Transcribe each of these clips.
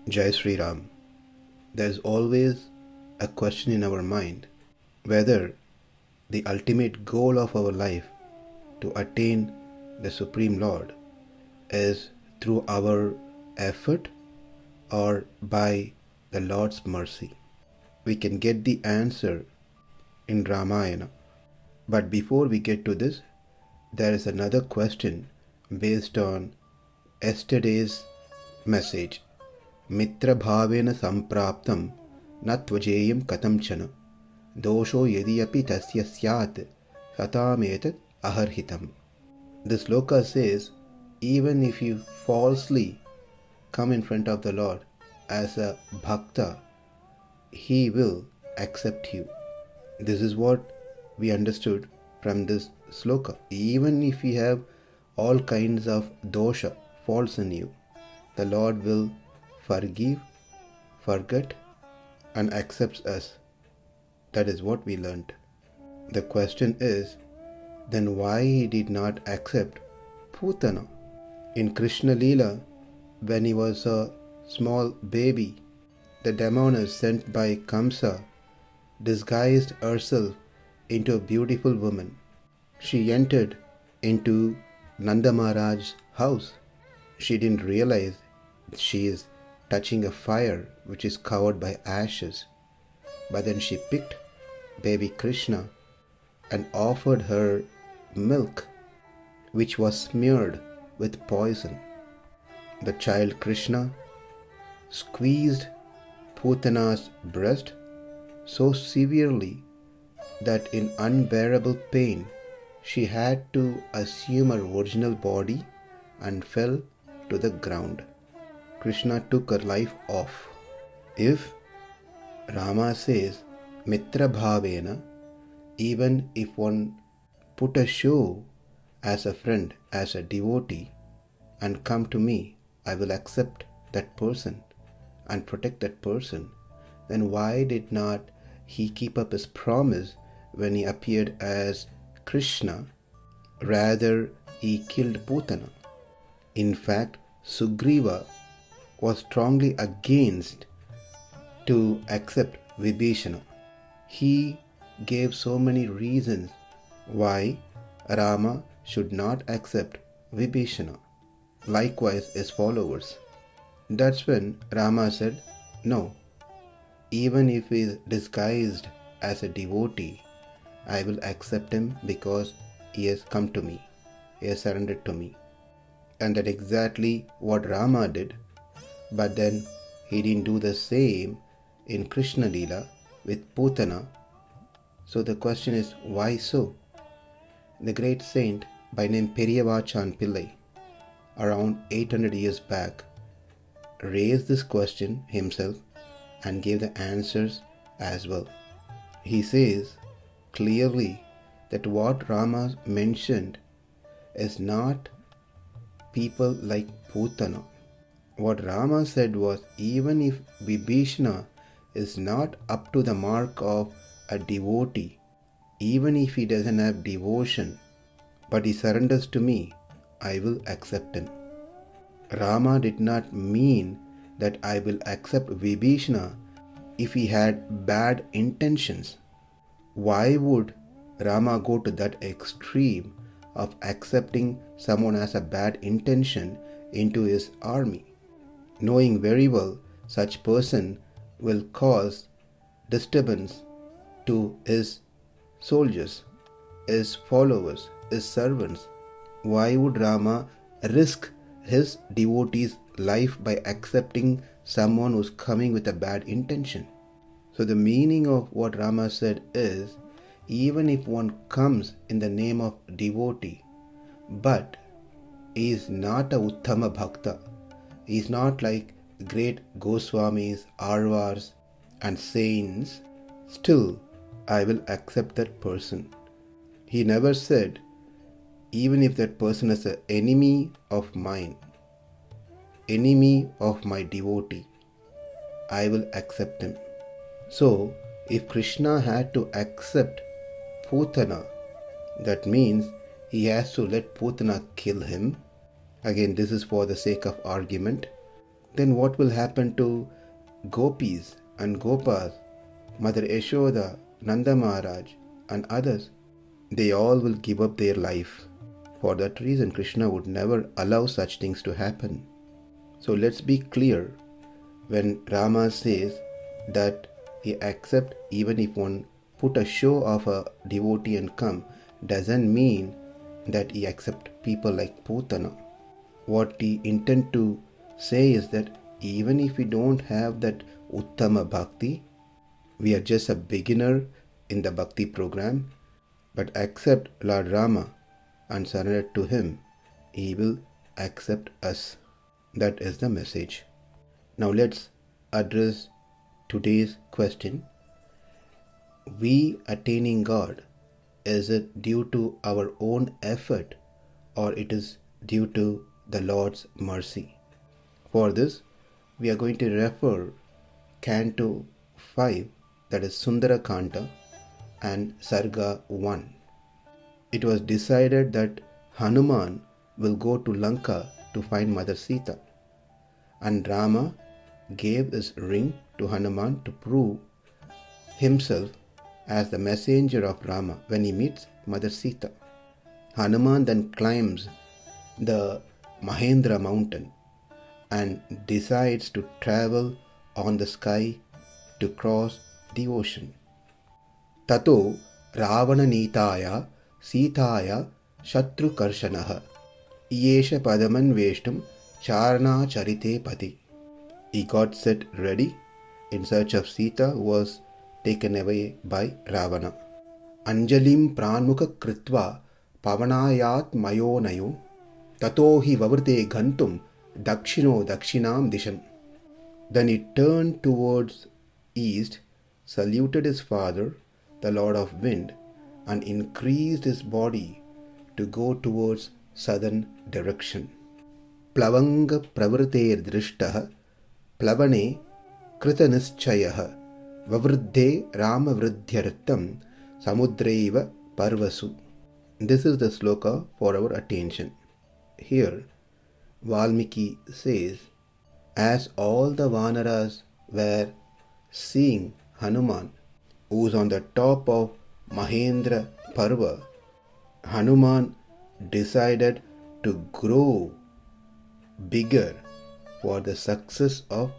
Jai Sri Ram. There's always a question in our mind whether the ultimate goal of our life to attain the Supreme Lord is through our effort or by the Lord's mercy. We can get the answer in Ramayana. But before we get to this, there is another question based on yesterday's message. Mitra bhavena sampraptam na tvajeyam katamchana dosho yadiyapi tasya syat satametat aharhitam. This sloka says, even if you falsely come in front of the Lord as a bhakta, He will accept you. This is what we understood from this sloka. Even if you have all kinds of dosha, faults in you, the Lord will forgive, forget, and accepts us. That is what we learned. The question is, then why He did not accept Putana? In Krishna Leela, when he was a small baby, the demoness sent by Kamsa disguised herself into a beautiful woman. She entered into Nanda Maharaj's house. She didn't realize she is touching a fire which is covered by ashes. But then she picked baby Krishna and offered her milk which was smeared with poison. The child Krishna squeezed Putana's breast so severely that in unbearable pain she had to assume her original body and fell to the ground. Krishna took her life off. If Rama says Mitra Bhavena, even if one put a show as a friend, as a devotee, and come to me, I will accept that person and protect that person, then why did not He keep up His promise when He appeared as Krishna? Rather, He killed Putana. In fact, Sugriva was strongly against to accept Vibhishana. He gave so many reasons why Rama should not accept Vibhishana. Likewise, his followers. That's when Rama said, no, even if he is disguised as a devotee, I will accept him because he has come to me. He has surrendered to me. And that's exactly what Rama did. But then he didn't do the same in Krishna Leela with Putana. So the question is, why so? The great saint by name Periyavachan Pillai, around 800 years back, raised this question himself and gave the answers as well. He says clearly that what Rama mentioned is not people like Putana. What Rama said was, even if Vibhishana is not up to the mark of a devotee, even if he doesn't have devotion, but he surrenders to me, I will accept him. Rama did not mean that I will accept Vibhishana if he had bad intentions. Why would Rama go to that extreme of accepting someone as a bad intention into his army, knowing very well such person will cause disturbance to his soldiers, his followers, his servants? Why would Rama risk his devotee's life by accepting someone who's coming with a bad intention? So the meaning of what Rama said is, even if one comes in the name of devotee, but he is not a Uttama Bhakta, he is not like great Goswamis, Arvars and saints, still I will accept that person. He never said, even if that person is an enemy of mine, enemy of my devotee, I will accept him. So, if Krishna had to accept Putana, that means he has to let Putana kill him. Again, this is for the sake of argument. then what will happen to gopis and gopas, Mother Yashoda, Nanda Maharaj, and others? They all will give up their life. For that reason, Krishna would never allow such things to happen. So let's be clear. When Rama says that he accepts even if one put a show of a devotee and come, doesn't mean that he accepts people like Putana. What he intend to say is that even if we don't have that Uttama Bhakti, we are just a beginner in the Bhakti program, but accept Lord Rama and surrender to him, he will accept us. That is the message. Now let's address today's question. We attaining God, is it due to our own effort or it is due to the Lord's mercy? For this, we are going to refer Canto 5, that is Sundara Kanta, and Sarga 1. It was decided that Hanuman will go to Lanka to find Mother Sita, and Rama gave his ring to Hanuman to prove himself as the messenger of Rama when he meets Mother Sita. Hanuman then climbs the Mahendra mountain and decides to travel on the sky to cross the ocean. Tato Ravana Nitaya Sitaya Shatru Karshanaha Yesha Padaman Veshtum Charna Charite Pati. He got set ready in search of Sita, who was taken away by Ravana. Anjalim Pranmukha Kritva Pavanayat Mayonayo Tato hi Vavrte Gantum Dakshino Dakshinam Disham. Then he turned towards east, saluted his father, the Lord of Wind, and increased his body to go towards southern direction. Plavanga Pravrter Drishtaha Plavane Kritanischayah Vavruddhe Ramavruddhyartham Samudreva Parvasu. This is the sloka for our attention. Here, Valmiki says, as all the Vanaras were seeing Hanuman, who is on the top of Mahendra Parva, Hanuman decided to grow bigger for the success of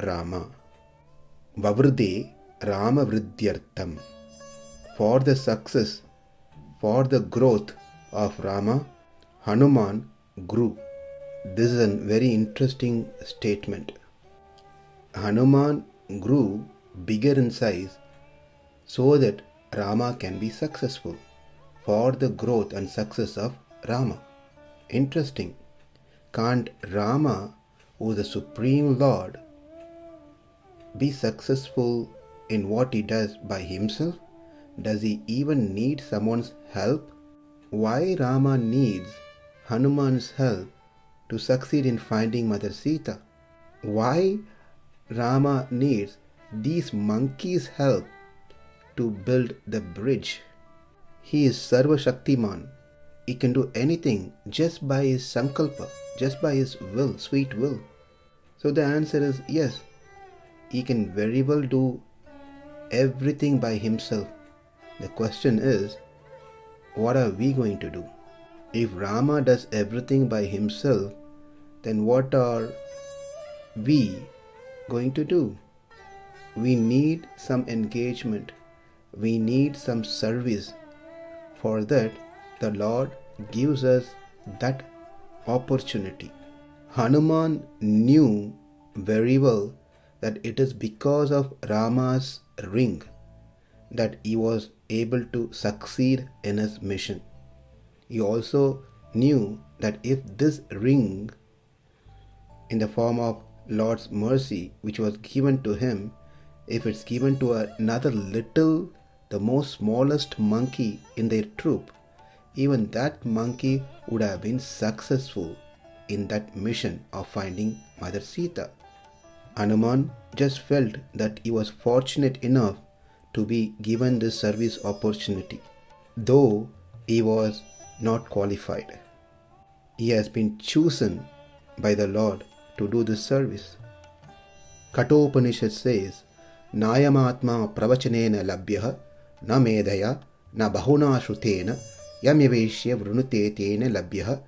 Rama. Vavrde Rama Vridyartham. For the success, for the growth of Rama, Hanuman grew. This is a very interesting statement. Hanuman grew bigger in size so that Rama can be successful, for the growth and success of Rama. Interesting. Can't Rama, who is the Supreme Lord, be successful in what he does by himself? Does he even need someone's help? Why Rama needs Hanuman's help to succeed in finding Mother Sita? Why Rama needs these monkeys' help to build the bridge? He is Sarva Shaktiman. He can do anything just by his sankalpa, just by his will, sweet will. So the answer is yes. He can very well do everything by himself. The question is, what are we going to do? If Rama does everything by himself, then what are we going to do? We need some engagement. We need some service. For that, the Lord gives us that opportunity. Hanuman knew very well that it is because of Rama's ring that he was able to succeed in his mission. He also knew that if this ring, in the form of Lord's mercy, which was given to him, if it's given to another little, the most smallest monkey in their troop, even that monkey would have been successful in that mission of finding Mother Sita. Hanuman just felt that he was fortunate enough to be given this service opportunity, though he was not qualified. He has been chosen by the Lord to do this service. Kathopanishad says, Nayamatma pravachanena labhyaha na medhaya na bahuna shrutena yamyaveshya vrunute tena labhyaha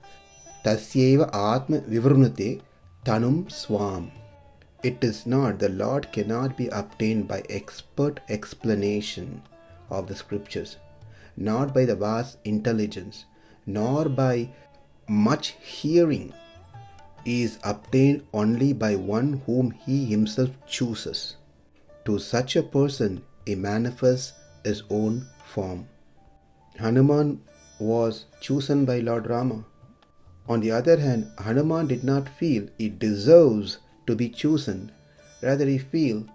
tasyeva atma vivrunute tanum swam. It is not, the Lord cannot be obtained by expert explanation of the scriptures, not by the vast intelligence, nor by much hearing. He is obtained only by one whom he himself chooses. To such a person he manifests his own form. Hanuman was chosen by Lord Rama. On the other hand, Hanuman did not feel he deserves to be chosen. Rather, he feels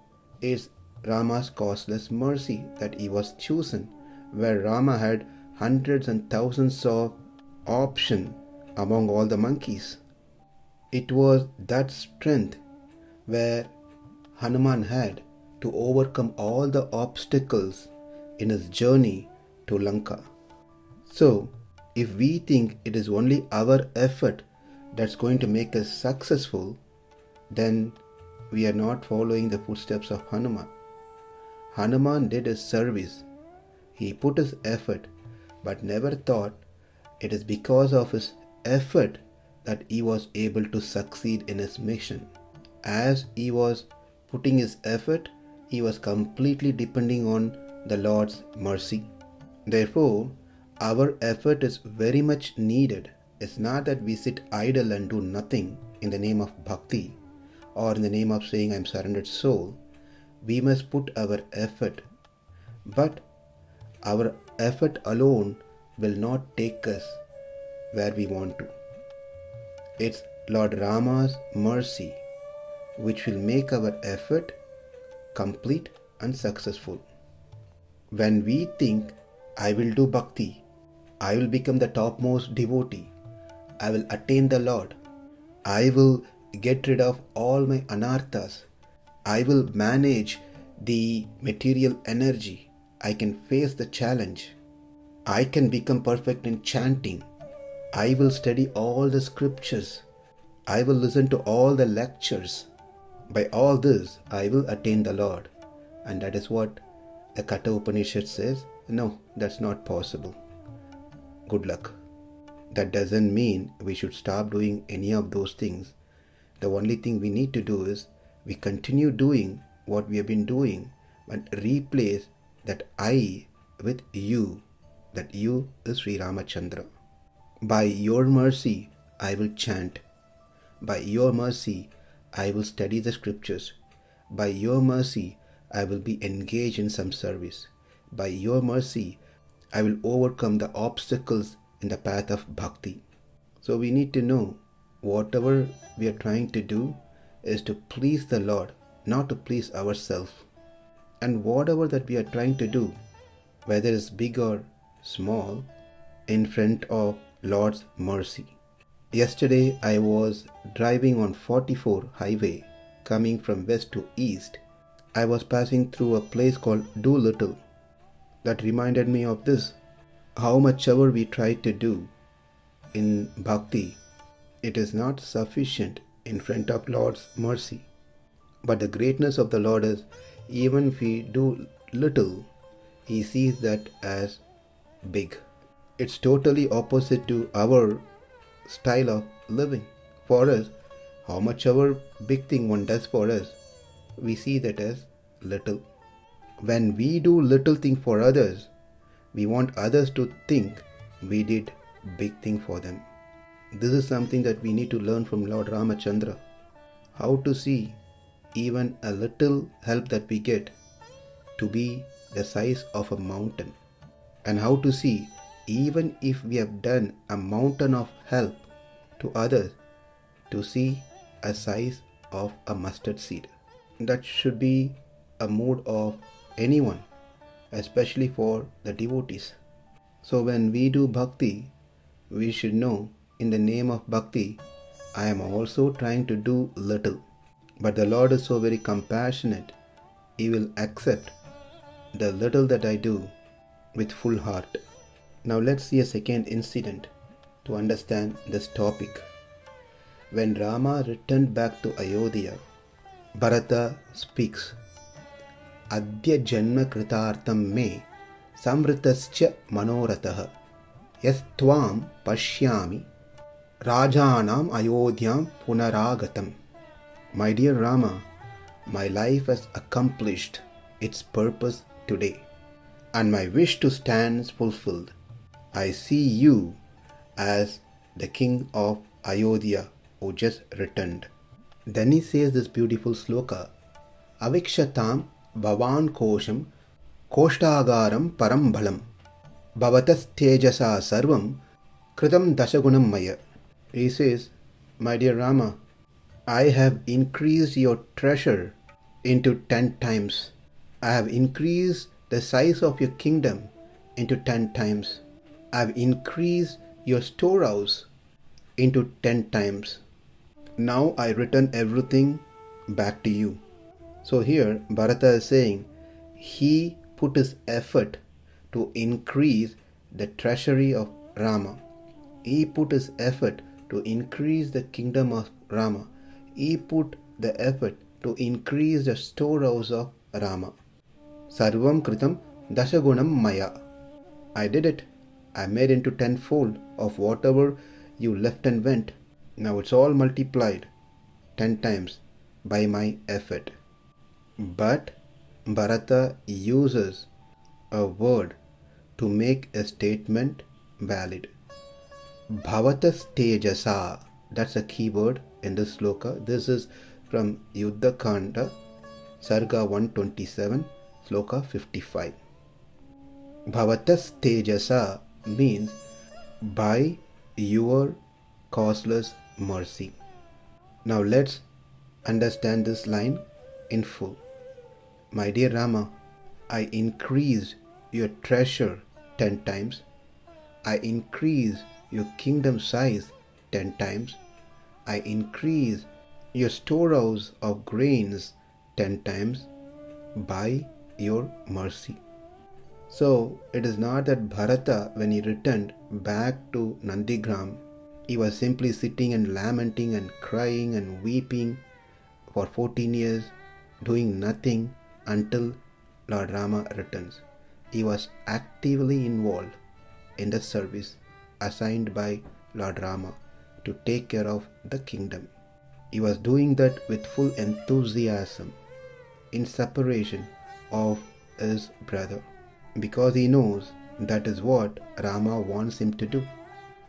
it's Rama's causeless mercy that he was chosen, where Rama had hundreds and thousands of options among all the monkeys. It was that strength where Hanuman had to overcome all the obstacles in his journey to Lanka. So, if we think it is only our effort that's going to make us successful, then we are not following the footsteps of Hanuman. Hanuman did his service. He put his effort, but never thought it is because of his effort that he was able to succeed in his mission. As he was putting his effort, he was completely depending on the Lord's mercy. Therefore, our effort is very much needed. It's not that we sit idle and do nothing in the name of bhakti or in the name of saying I'm surrendered soul. We must put our effort. But our effort alone will not take us where we want to. It's Lord Rama's mercy which will make our effort complete and successful. When we think, I will do bhakti, I will become the topmost devotee, I will attain the Lord, I will get rid of all my anarthas, I will manage the material energy, I can face the challenge, I can become perfect in chanting, I will study all the scriptures, I will listen to all the lectures. By all this, I will attain the Lord. And that is what the Kathopanishad says. No, that's not possible. Good luck. That doesn't mean we should stop doing any of those things. The only thing we need to do is we continue doing what we have been doing, but replace that I with you. That you is Sri Ramachandra. By your mercy, I will chant. By your mercy, I will study the scriptures. By your mercy, I will be engaged in some service. By your mercy, I will overcome the obstacles in the path of bhakti. So we need to know whatever we are trying to do is to please the Lord, not to please ourselves. And whatever that we are trying to do, whether it's big or small, in front of Lord's mercy. Yesterday I was driving on 44 highway coming from west to east. I was passing through a place called Doolittle. That reminded me of this. How much ever we try to do in bhakti, it is not sufficient in front of Lord's mercy. But the greatness of the Lord is, even if we do little, He sees that as big. It's totally opposite to our style of living. For us, how much ever big thing one does for us, we see that as little. When we do little thing for others, we want others to think we did big thing for them. This is something that we need to learn from Lord Ramachandra. How to see even a little help that we get to be the size of a mountain. And how to see even if we have done a mountain of help to others, to see a size of a mustard seed. That should be a mood of anyone, especially for the devotees. So when we do bhakti, we should know in the name of bhakti, I am also trying to do little. But the Lord is so very compassionate, He will accept the little that I do with full heart. Now let's see a second incident to understand this topic. when Rama returned back to Ayodhya, Bharata speaks, Adya Janma Kritartham me Samritascha Manoratah Yastvam Pashyami Rajanam Ayodhyam Punaragatam. My dear Rama, my life has accomplished its purpose today, and my wish to stand is fulfilled. I see you as the king of Ayodhya who just returned. Then he says this beautiful sloka, Avikshatam Bhavan Kosham Koshtagaram Param Bhalam Bhavatas Tejasa Sarvam Kritam Dashagunam Maya. He says, my dear Rama, I have increased your treasure into 10 times. I have increased the size of your kingdom into 10 times. I have increased your storehouse into 10 times. Now I return everything back to you. So here Bharata is saying he put his effort to increase the treasury of Rama. He put his effort to increase the kingdom of Rama. He put the effort to increase the storehouse of Rama. Sarvam Kritam Dashagunam Maya. I did it. I made into tenfold of whatever you left and went. Now it's all multiplied 10 times by my effort. But Bharata uses a word to make a statement valid. Bhavatas Tejasa. That's a key word in this sloka. This is from Yuddha Kanda, Sarga 127, Sloka 55. Bhavatas Tejasa means by your causeless mercy. Now let's understand this line in full. My dear Rama, I increased your treasure 10 times. I increased your kingdom size 10 times. I increased your storehouse of grains 10 times by your mercy. So it is not that Bharata, when he returned back to Nandigram, he was simply sitting and lamenting and crying and weeping for 14 years, doing nothing until Lord Rama returns. He was actively involved in the service assigned by Lord Rama to take care of the kingdom. He was doing that with full enthusiasm in separation of his brother, because he knows that is what Rama wants him to do,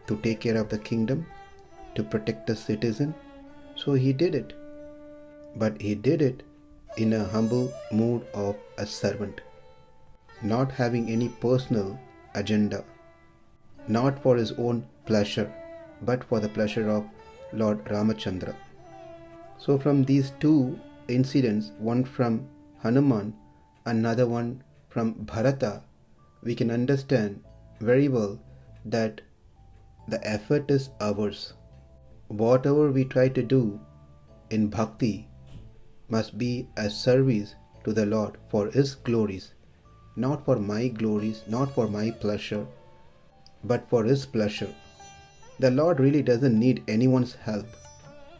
to take care of the kingdom, to protect the citizen. So he did it. But he did it in a humble mood of a servant, not having any personal agenda, not for his own pleasure, but for the pleasure of Lord Ramachandra. So from these two incidents, one from Hanuman, another one from Bharata, we can understand very well that the effort is ours. Whatever we try to do in bhakti must be a service to the Lord for His glories, not for my glories, not for my pleasure, but for His pleasure. The Lord really doesn't need anyone's help,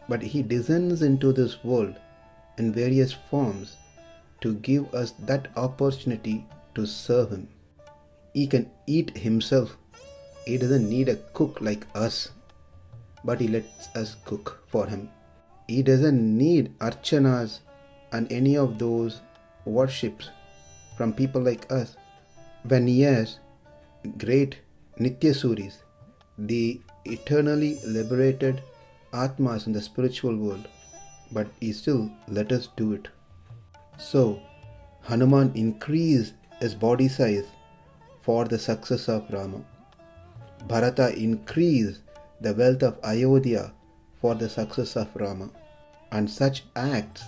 but He descends into this world in various forms to give us that opportunity to serve Him. He can eat Himself. He doesn't need a cook like us, but He lets us cook for Him. He doesn't need archanas and any of those worships from people like us. When He has great Nityasuris, the eternally liberated Atmas in the spiritual world, but He still let us do it. So, Hanuman increased his body size for the success of Rama. Bharata increased the wealth of Ayodhya for the success of Rama. And such acts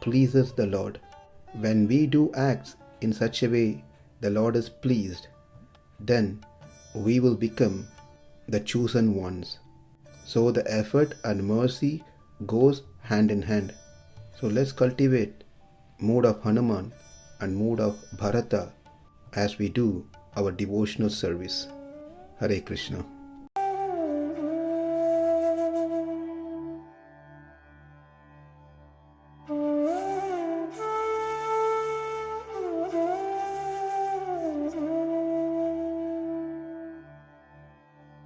pleases the Lord. When we do acts in such a way the Lord is pleased, then we will become the chosen ones. So the effort and mercy goes hand in hand. So let's cultivate mood of Hanuman and mood of Bharata as we do our devotional service. Hare Krishna.